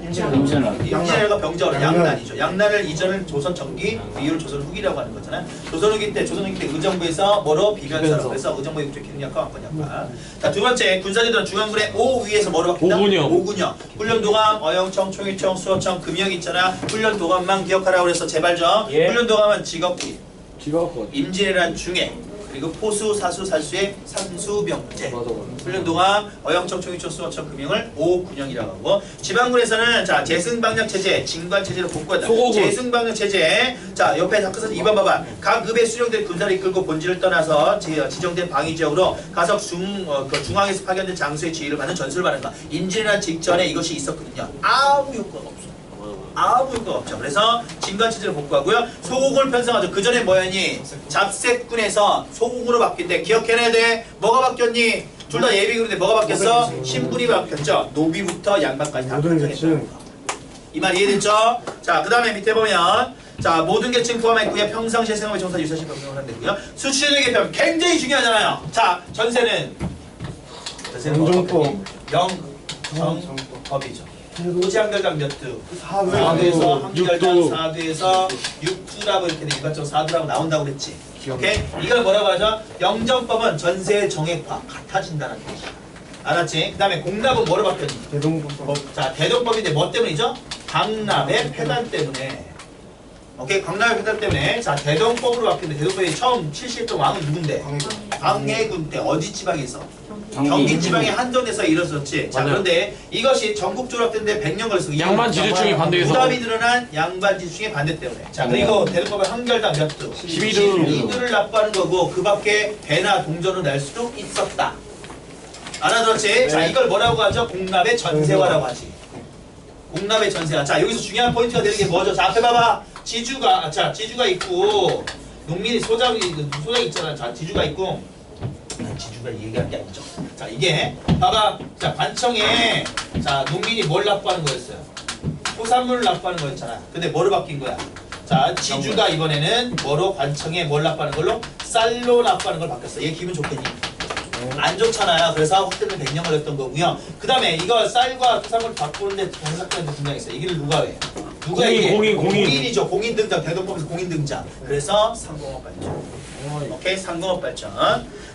임진왜가 병자로 양난이죠. 양난을 이전을 조선 전기, 이후를 조선 후기라고 하는 거잖아요. 조선 후기 때 의정부에서 뭐로 비변사로. 그래서 의정부의 육조 기능 약화, 왕권 약화. 자, 두 번째 군사제도는 중앙군의 5 위에서 뭐로 바뀐다? 오군영. 5군영. 훈련도감, 어영청, 총위청, 수호청, 금영 있잖아. 훈련도감만 기억하라고 그래서 제발 좀. 예. 훈련도감은 직업군. 지가고 임진왜란 중에 그리고 포수, 사수, 살수의 상수병제. 맞아. 훈련동안 어영청, 총위청, 수호청, 금영을 5군영이라고 하고 지방군에서는 자 재승방역 체제, 진관 체제로 복구한다. 소고군. 재승방역 체제. 자 옆에 닥쳐서 2번 봐봐. 각 읍의 수령들이 군사를 이끌고 본질을 떠나서 지정된 방위 지역으로 가서 중앙에서 파견된 장수의 지휘를 받는 전술을 받는 거. 임진왜란 직전에 이것이 있었거든요. 아무 효과가 없어. 아무 효과가 없죠. 그래서 진관체제를 복구하고요. 소고군을 편성하죠. 그 전에 뭐였니? 잡색군에서 소고군으로 바뀐대. 기억해내야 돼. 뭐가 바뀌었니? 둘 다 예비군인데 뭐가 바뀌었어? 신분이 바뀌었죠. 노비부터 양반까지 다 편성했죠. 이 말 이해됐죠? 자, 그 다음에 밑에 보면 자 모든 계층 포함했고요. 평상시에 생활의 정사 유사시 병명을 한다고요. 수출의 개편 굉장히 중요하잖아요. 자, 전세는 영정법. 영정법이죠. 호지한결당 몇 두? 4회. 4두에서 한결당 육두. 4두에서 6두라고 이렇게 일반적으로 4두라고 나온다고 그랬지. 오케이? 이걸 뭐라고 하죠? 영정법은 전세 정액화 같아진다는 뜻이야. 알았지? 그 다음에 공납은 뭐로 바뀌었니? 대동법. 자, 대동법인데 뭐 때문이죠? 강납의 폐단 때문에. 오케이? 강납의 폐단 때문에. 자, 대동법으로 바뀌었는데 대동법이 처음 70도 왕은 누군데? 광해군 때 어디 지방에서? 경기 지방의 한전에서 이뤘었지. 자, 맞아요. 그런데 이것이 전국적으로 확대되는데 100년 걸렸어. 양반 지주층이 반대해서. 부담이 늘어난 양반 지주층의 반대 때문에. 자, 그리고 대동법의 한결당 몇 두? 12두. 12두를 납부하는 거고 그 밖에 배나 동전을 낼 수도 있었다. 알아들었지? 자, 이걸 뭐라고 하죠? 공납의 전세화라고 하지. 공납의 전세화. 자, 여기서 중요한 포인트가 되는 게 뭐죠? 자, 앞에 봐봐. 지주가 있고 농민이 소작이 있잖아. 자, 지주가 있고 지주가 얘기하는 게 아니죠. 자, 이게 봐봐. 자, 관청에 자 농민이 뭘 납부하는 거였어요? 소산물을 납부하는 거였잖아. 근데 뭐로 바뀐 거야? 자, 지주가 이번에는 뭐로 관청에 뭘 납부하는 걸로? 쌀로 납부하는 걸 바뀌었어. 얘 기분 좋겠니? 안 좋잖아요. 그래서 확대는 100년 걸렸던 거고요. 그 다음에 이걸 쌀과 소산물을 바꾸는데 동사건이 등장했어요. 이 길을 누가 해? 누가 이게? 공인이죠. 공인 등장. 대동법에서 공인 등장. 그래서 상공업 발전. 오케이, 상공업 발전.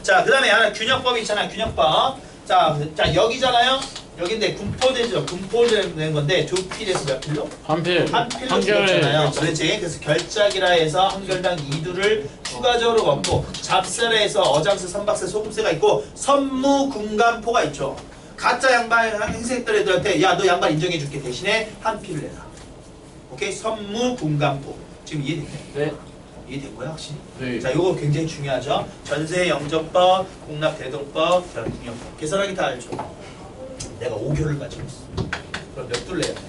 자, 그 다음에 하나 균형법이 있잖아요. 균형법. 자, 여기잖아요. 여기인데 군포대죠. 군포되는 건데 두 필에서 몇 필로? 한 필. 한 필로 한결. 줄였잖아요. 그렇지. 그래서 결작이라 해서 한결당 2두를 추가적으로 넣고 잡세라 해서 어장세, 선박세, 소금세가 있고 선무군간포가 있죠. 가짜 양반 행세했던 애들한테 야, 너 양반 인정해줄게 대신에 한 필을 내라. 오케이? 선무군간포. 지금 이해됐네? 네. 이해된 거야 확실히? 네. 자, 요거 굉장히 중요하죠. 전세 영정법, 공납 대동법, 공영법. 계산하기 다 알죠. 내가 5교를 가지고 있어. 그럼 몇 둘 내야 돼?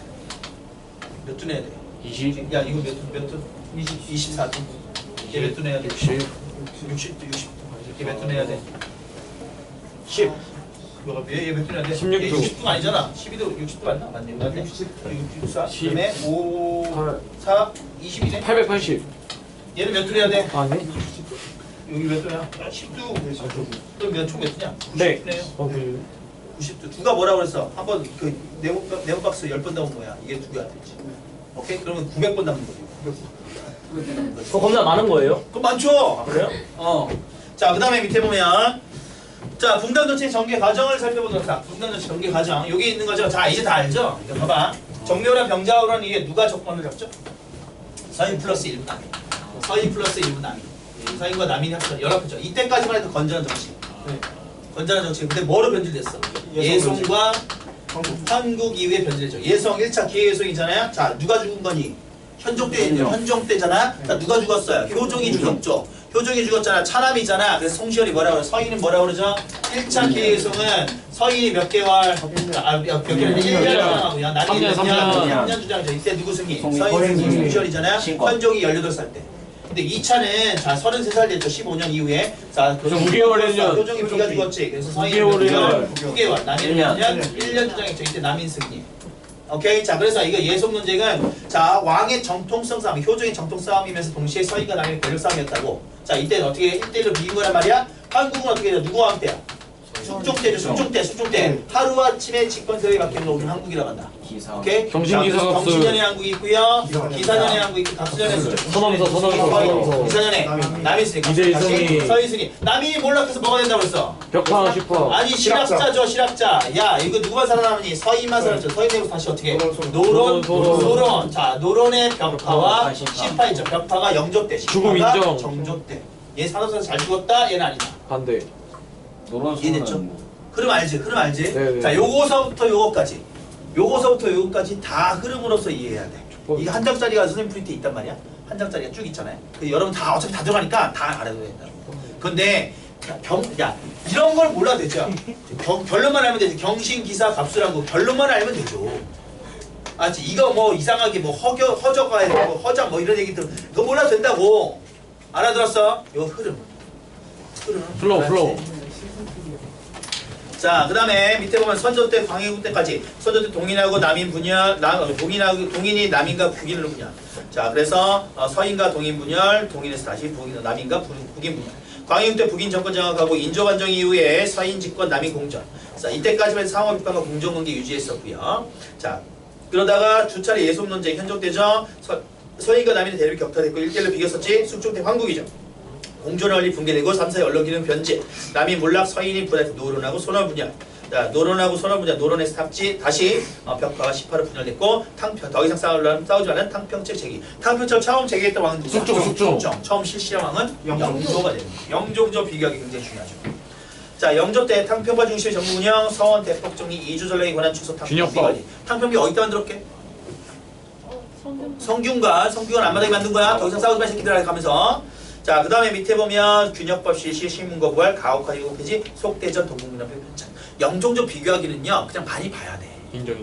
몇 두 내야 돼? 20. 야, 이거 몇 두? 24두. 얘 몇 두 내야 돼? 60. 60두. 얘 몇 두 내야 돼? 10. 얘몇 두 내야 돼? 16두. 얘 60두 아니잖아. 12두, 60두 맞나? 맞네. 64. 그 다음에 5, 4, 22네? 880. 얘는 몇 두 내야 돼? 아니. 여기 몇 도냐? 10도. 또총몇 도냐? 네. 90도네요. 90도. 누가 뭐라고 그랬어? 한번 그 네모 박스 10번 담은 거야. 이게 두 개가 되지. 오케이? 그러면 900번 담는 거지. 그거 겁나 많은 거예요? 그거 많죠? 그래요? 자, 그 다음에 밑에 보면 자, 분단 전체 전개 과정을 살펴보도록 하자. 분단 전체 전개 과정. 여기 있는 거죠. 자, 이제 다 알죠? 이거 봐봐. 정묘랑 병자호란 이게 누가 조건을 잡죠? 서인 플러스 1분 남인. 서인 플러스 1분 남인. 서인과 남인이 연합했죠. 이때까지만 해도 건전한 정치. 건전한 정치. 근데 뭐로 변질됐어? 예송과 한국 이후에 변질했죠. 예송 1차 기회예송이잖아요. 자, 누가 죽은 거니? 현종 때잖아. 자, 누가 죽었어요? 효종이 죽었죠. 효종이 죽었잖아. 차남이잖아. 그래서 송시열이 뭐라고 그래? 서인은 뭐라고 그러죠? 1차 기회예송은 서인이 몇 개월? 몇 개월? 1년 하고요. 남이 몇 년? 3년 주장이죠. 이때 누구 승리? 서인 승리. 송시열이잖아요. 현종이 18살 때. 근데 2차는 자 33살 됐죠. 15년 이후에 자 그래서 9개월 1년. 효종이 비가 죽었지. 그래서 서인이 9개월 9개월. 남인 몇 년? 1년 주장했죠. 이때 남인 승리. 오케이. 자, 그래서 이거 예속 논쟁은 자 왕의 정통성 싸움, 효종의 정통 싸움이면서 동시에 서인과 남인의 권력 싸움이었다고. 자, 이때는 어떻게 1대1로 비긴 거란 말이야? 한국은 어떻게 해요? 누구 왕 때야? 숙종 때죠. 숙종 때. 하루아침에 집권 세력이 바뀌는 거 우리는 한국이라고 한다. 오케이? 경신기사 갑수. 경신년의 한국이 있고요. 기사년의 한국이 있고 갑수년의 선왕서. 기사년의 남이 있으니까. 이재성이. 서인승이. 남이 몰락해서 뭐가 된다고 했어? 벽화 10%. 아니 실학자죠 실학자. 야 이거 누구만 살아남으니? 서인만 살았죠. 서인 되고 다시 어떻게 해? 노론. 자 노론의 벽화와 시파이죠. 벽화가 영조 때, 죽음 시파가 인정. 정조 때. 얘 산업사에서 잘 죽었다. 얘는 아니다. 반대. 이해됐죠? 흐름 알지? 네네. 자 요거서부터 요거까지 다 흐름으로서 이해해야 돼. 이게 한 장짜리가 선생님 프린트에 있단 말이야. 한 장짜리가 쭉 있잖아요. 여러분 다 어차피 다 들어가니까 다 알아둬야 된다. 근데 야 이런 걸 몰라도 되죠. 결론만 알면 되지. 경신기사 값수라고 결론만 알면 되죠. 알지? 이거 뭐 이상하게 뭐 허저가 뭐 허자 뭐 이런 얘기들 그거 몰라도 된다고. 알아들었어? 요 흐름. 플로우. 자, 그 다음에 밑에 보면 선조 때 광해군 때까지 선조 때 동인하고 남인 분열, 동인이 남인과 북인으로 분열. 자, 그래서 서인과 동인 분열, 동인에서 다시 남인과 북인 분열. 광해군 때 북인 정권 장악하고 인조 반정 이후에 서인 집권, 남인 공전. 자, 이때까지만 상호 비판과 공정관계 유지했었고요. 자, 그러다가 주차례 예속 논쟁 현종 때죠. 서인과 남인의 대립이 격화됐고 1대1로 비겼었지. 숙종 때 황국이죠. 공존의 원리 붕괴되고 3사의 언론기능 변질, 남이 몰락, 서인이 부닥, 노론하고 소론 분열. 자, 노론하고 소론 분열, 노론에서 탑지, 다시 벽화가 18로 분열됐고 더 이상 싸우지 않은 탕평책 제기. 탕평책 처음 제기했던 왕은 누구야? 숙종. 처음 실시한 왕은 영조가 됩니다. 영종조 비교하기 굉장히 중요하죠. 자, 영조 때 탕평과 중심의 정부 운영, 서원 대폭 정리, 이주 전략에 관한 추서 탕평비 관리. 탕평비 어디다 만들었게? 성균관 안 마당에 만든 거야. 더 이상 싸우지 마 새끼들아 가면서. 자, 그 다음에 밑에 보면 균역법 실시, 신문거 부활, 가혹화 7페이지, 속대전, 동국문화 편찬. 영종조 비교하기는요, 그냥 많이 봐야 돼. 인정.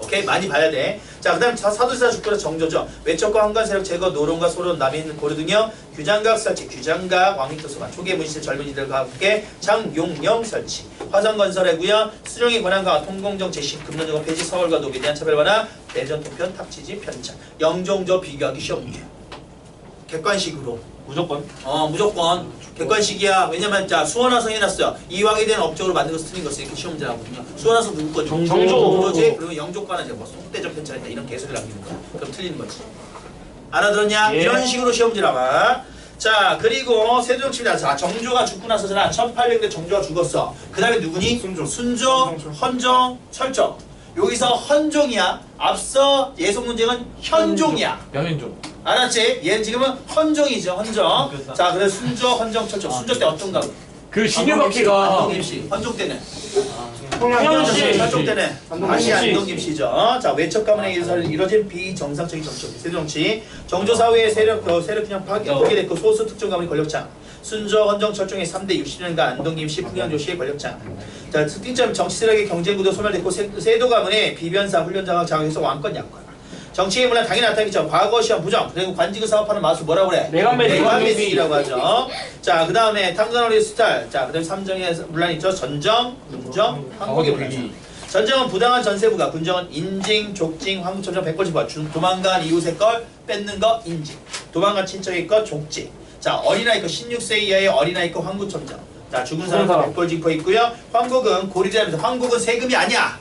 오케이? 많이 봐야 돼. 자, 그 다음 사도지사 죽고라 정조죠. 외척과 한관 세력 제거, 노론과 소론, 남인 고려 등요. 규장각 설치, 규장각, 왕립도서관, 초기의 문시대 젊은이들과 함께 장용령 설치. 화성건설이고요. 수령에 관한 강화, 통공정 제시, 금전정원 폐지, 서울과 노비에 대한 차별 완화, 대전 통편, 탑지지 편찬. 영종조 비교하기 시험 문제. 객관식으로. 무조건. 무조건 객관식이야. 왜냐면 자 수원화성 해놨어요. 이왕에 대한 업적으로 만든 것을 틀린 것을 이렇게 시험 문제 나거든요. 수원화성 누구 거지? 정조지. 그리고 영조과는 이제 뭐 속대적 편찬했다 이런 개소리를 남기는 거야. 그럼 틀리는 거지. 알아들었냐? 예. 이런 식으로 시험 문제 나와. 자, 그리고 세조정치입니다. 자, 정조가 죽고 나서잖아. 1800년대 정조가 죽었어. 그 다음에 누구니? 순조, 헌종, 철종. 여기서 헌종이야. 앞서 예속 문제는 현종이야. 양현종. 알았지? 얘는 지금은 헌종이죠, 헌종. 자, 그래서 순조, 헌종, 철종. 순조 때 어떤 가구? 그 신유박씨가 안동김씨. 헌종 때는? 통영씨. 철종 때는? 다시 안동김씨죠. 자, 외척 가문에 이뤄진 비정상적인 정치, 세조정치. 정조 사후에 세력 그냥 포기됐고 소수 특정 가문이 권력장. 순조, 헌정, 철종의 3대 60년간 안동김씨, 풍양조씨의 권력장. 자, 특징점 정치 세력의 경쟁구도 소멸됐고 세도 가문의 비변사, 훈련장악, 장악에서 왕권 약관. 정치의 문화 당연히 나타나겠죠. 과거 시험 부정, 그리고 관직을 사업하는 마수 뭐라고 그래? 내관매직이라고 하죠. 자, 그 다음에 탕간오리 스탈. 자, 그 다음에 삼정의 문란 있죠. 전정, 군정, 한국의 문란. 전정은 부당한 전세부가, 군정은 인징, 족징, 황구천정, 백벌지부가. 도망간 이웃의 걸 뺏는 거 인징. 도망간 친척의 것 족지. 자, 어린아이 거 16세 이하의 어린아이 거 황구첨장. 자, 죽은 사람 사람. 백벌 징포 있고요. 황국은 고리자면서 황국은 세금이 아니야.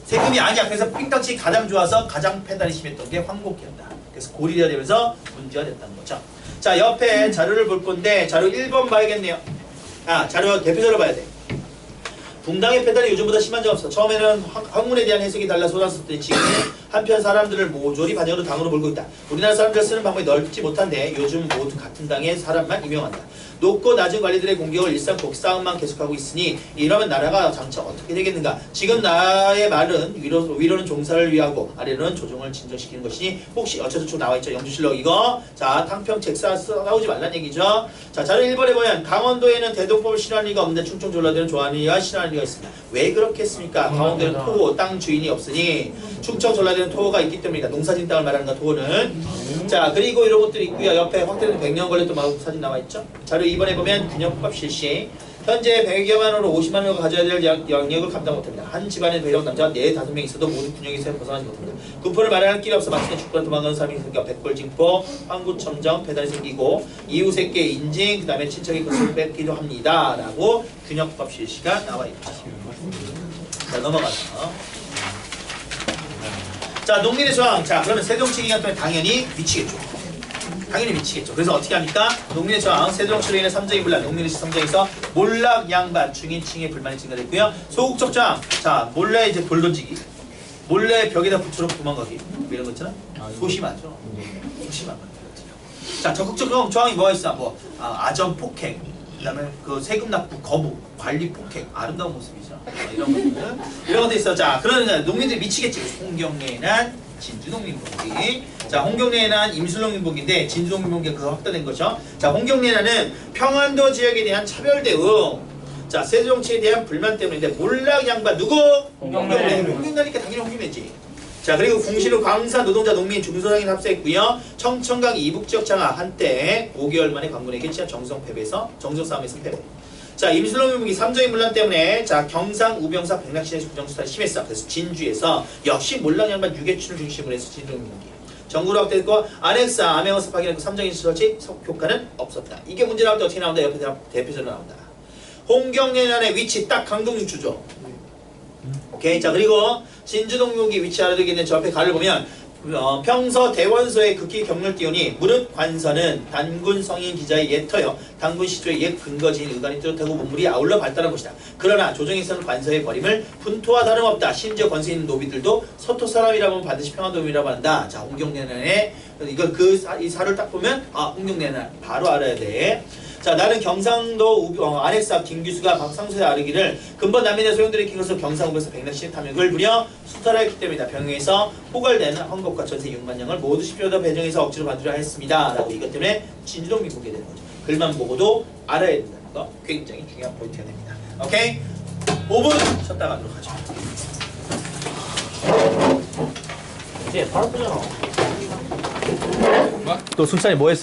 세금이 아니야. 그래서 삥땅치 가장 좋아서 가장 패단이 심했던 게 황국이었다. 그래서 고리자 되면서 문제가 됐다는 거죠. 자, 옆에 자료를 볼 건데 자료 1번 봐야겠네요. 아, 자료 대표자료 봐야 돼. 붕당의 패단이 요즘보다 심한 적 없어. 처음에는 학문에 대한 해석이 달라 쏟았었더니 지금은 한편 사람들을 모조리 반영으로 당으로 몰고 있다. 우리나라 사람들 쓰는 방법이 넓지 못한데 요즘 모두 같은 당의 사람만 임명한다. 높고 낮은 관리들의 공격을 일상 곡싸움만 계속하고 있으니 이러면 나라가 장차 어떻게 되겠는가. 지금 나의 말은 위로는 종사를 위하고 아래로는 조정을 진정시키는 것이니 혹시 어쩌저쩌고 나와있죠. 영주실록 이거. 자, 탕평책 싸우지 말란 얘기죠. 자, 자료 1번에 보면 강원도에는 대동법을 싫어하는 리가 없는데 충청 전라도는 좋아하는 리와 싫어하는 리가 있습니다. 왜 그렇겠습니까? 강원도에는 토호, 땅 주인이 없으니 충청 전라도에는 토호가 있기 때문이다. 농사진 땅을 말하는 거 토호는. 자, 그리고 이런 것들이 있고요. 옆에 확대된 100년 걸렸던 사진 나와있죠. 자료 2번에 보면 균형법 실시. 현재 100여만 원으로 50만 원을 가져야 될 영역을 감당 못합니다. 한 집안에 배력 남자가 4-5명 있어도 모두 균형에서 벗어나지 못합니다. 군포를 마련할 길이 없어 마침내 죽거나 도망가는 사람이 생겨 백골징포, 황구첨정, 배달이 생기고 이웃에게 인증, 그 다음에 친척의 것을 뺏기도 합니다. 라고 균형법 실시가 나와있죠. 자, 넘어가서 자, 농민의 저항. 자, 그러면 세종치 기간 동안 당연히 미치겠죠. 당연히 미치겠죠. 그래서 어떻게 합니까? 농민의 저항, 세종치로 인해 삼정이 분란, 농민의 삼정에서 몰락 양반, 중인층의 불만이 증가됐고요. 소국적 저항, 자, 몰래 이제 돌 던지기, 몰래 벽에다 붙여놓고 도망가기, 이런 거 있잖아. 소심하죠. 소심한 거예요. 자, 적극적 저항이 뭐가 있어? 뭐 아점 폭행, 그다음에 그 세금 납부 거부, 관리 폭행, 아름다운 모습이죠. 이런 것도 있어. 자, 그러면 농민들이 미치겠지. 홍경래에 난 진주농민복기. 자, 홍경래에 난 임술농민복인데 진주농민복이 그거 확대된 거죠. 자, 홍경래에 난은 평안도 지역에 대한 차별 대응. 자, 세종치에 대한 불만 때문인데 몰락 양반 누구? 홍경래. 홍경래니까 당연히 홍경래지. 자, 그리고 궁시로 광산 노동자 농민 중소상인 합세했고요. 청천강 이북지역 장하 한때 5개월 만에 광군에게 치한 정성 싸움에서 패배. 자, 임술농민복이 삼정의 문란 때문에 자, 경상 우병사 백낙신의 국정수사가 심했어. 그래서 진주에서 역시 몰락 양반 유괴춘을 중심으로 해서 진주농민복이 전국으로 확대됐고 안엑사 암행어사 파견했고 삼정인 수설치 효과는 없었다. 이게 문제 나올 때 어떻게 나온다? 옆에 대표적으로 나온다. 홍경래난의 위치 딱 강동육주죠. 오케이. 자, 그리고 진주농민복이 위치 알아두게 된 저 앞에 가를 보면 평서 대원서에 극히 경를 띄우니 무릇 관서는 단군 성인 기자의 옛터여 단군 시조의 옛 근거지인 의관이 뚜렷하고 문물이 아울러 발달한 것이다. 그러나 조정에서는 관서의 버림을 분토와 다름없다. 심지어 권세 있는 노비들도 서토 사람이라고 하면 반드시 평안도민이라고 한다. 자, 홍경래난의 이걸 이 사를 딱 보면 홍경래난 바로 알아야 돼. 자, 나는 경상도 안엑사 앞 김규수가 박상수의 아르기를 근본 난민의 소용들이 키고서 경상우에서 백낙신의 탐욕을 부려 수탈하였기 때문이다. 병영에서 포괄된 헌법과 전세 6만 명을 모두 10표더 배정해서 억지로 받으려 했습니다. 라고 이것 때문에 진주농민 보게 되는 거죠. 글만 보고도 알아야 된다는 거 굉장히 중요한 포인트가 됩니다. 오케이? 5분 쉬었다 가도록 하죠. 이제 바로 뜨잖아. 또 순찬이 뭐 했어?